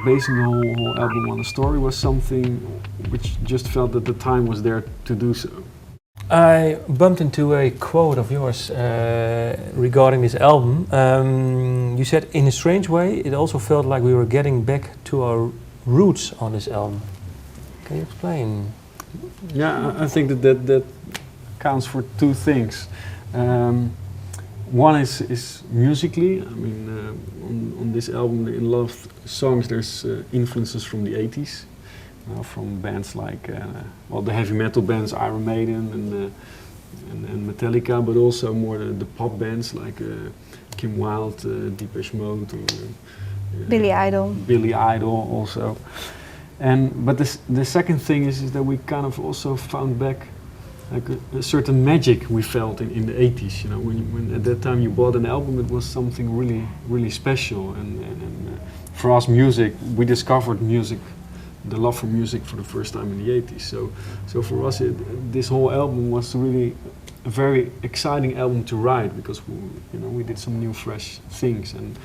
Basing the whole album on a story was something which just felt that the time was there to do so. I bumped into a quote of yours regarding this album. You said, in a strange way, it also felt like we were getting back to our roots on this album. Can you explain? Yeah, I think that counts for two things. One is musically. I mean, on this album, in a lot of songs, there's influences from the 80s, from bands like the heavy metal bands, Iron Maiden and Metallica, but also more the pop bands like Kim Wilde, Depeche Mode, or Billy Idol. Billy Idol also. But the second thing is that we kind of also found back like a certain magic we felt in the 80s. You know, when at that time you bought an album, it was something really, really special. And for us, music, we discovered music, the love for music for the first time in the 80s. So for us, this whole album was really a very exciting album to write, because we did some new, fresh things, and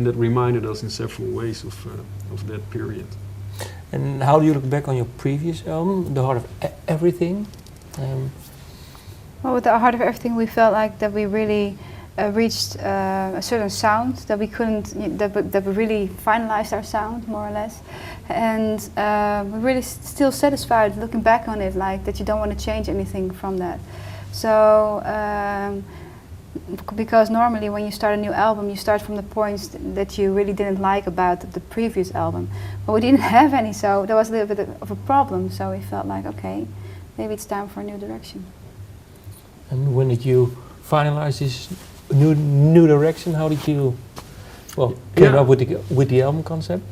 that reminded us in several ways of that period. And how do you look back on your previous album, The Heart of Everything? Well, with The Heart of Everything, we felt like that we really reached a certain sound that we couldn't, that we really finalized our sound, more or less. And we're really still satisfied looking back on it, like that you don't want to change anything from that. So, because normally when you start a new album, you start from the points that you really didn't like about the previous album. But we didn't have any, so that was a little bit of a problem. So we felt like, okay, maybe it's time for a new direction. And when did you finalize this new direction? How did you came up with the album concept?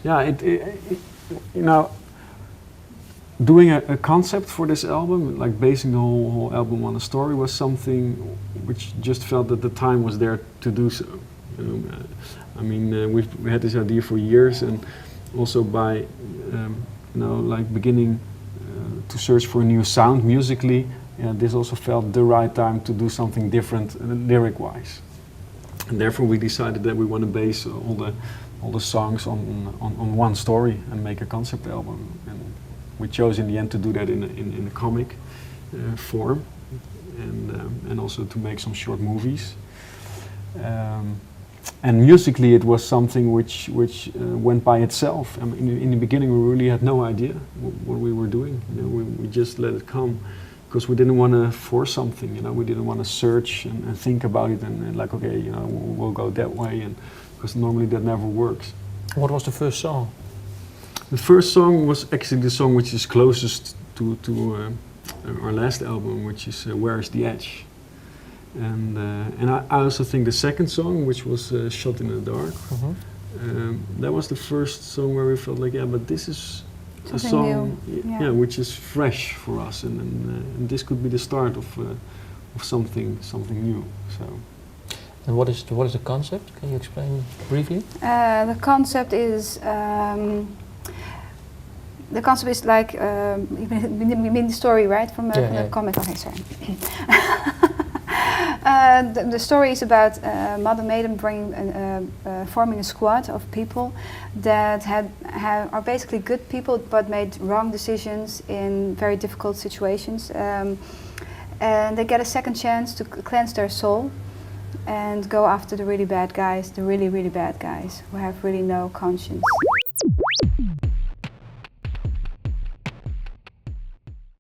Yeah, doing a concept for this album, like basing the whole album on a story, was something which just felt that the time was there to do so. I mean, we had this idea for years, and also by beginning to search for a new sound musically, this also felt the right time to do something different lyric-wise. And therefore we decided that we want to base all the songs on one story and make a concept album. And we chose in the end to do that in a comic form, and also to make some short movies. And musically, it was something which went by itself. I mean, in the beginning, we really had no idea what we were doing. We just let it come, because we didn't want to force something. We didn't want to search and think about it and like, okay, we'll go that way, and because normally that never works. What was the first song? The first song was actually the song which is closest to our last album, which is "Where Is the Edge." And I also think the second song, which was "Shot in the Dark," that was the first song where we felt like, but this is a song, which is fresh for us, and this could be the start of something new. So. And what is the concept? Can you explain briefly? The concept is. The concept is like, you mean the story, right? From the comic? Okay, sorry. The story is about Maiden forming a squad of people that are basically good people, but made wrong decisions in very difficult situations. And they get a second chance to cleanse their soul and go after the really bad guys, the really, really bad guys who have really no conscience.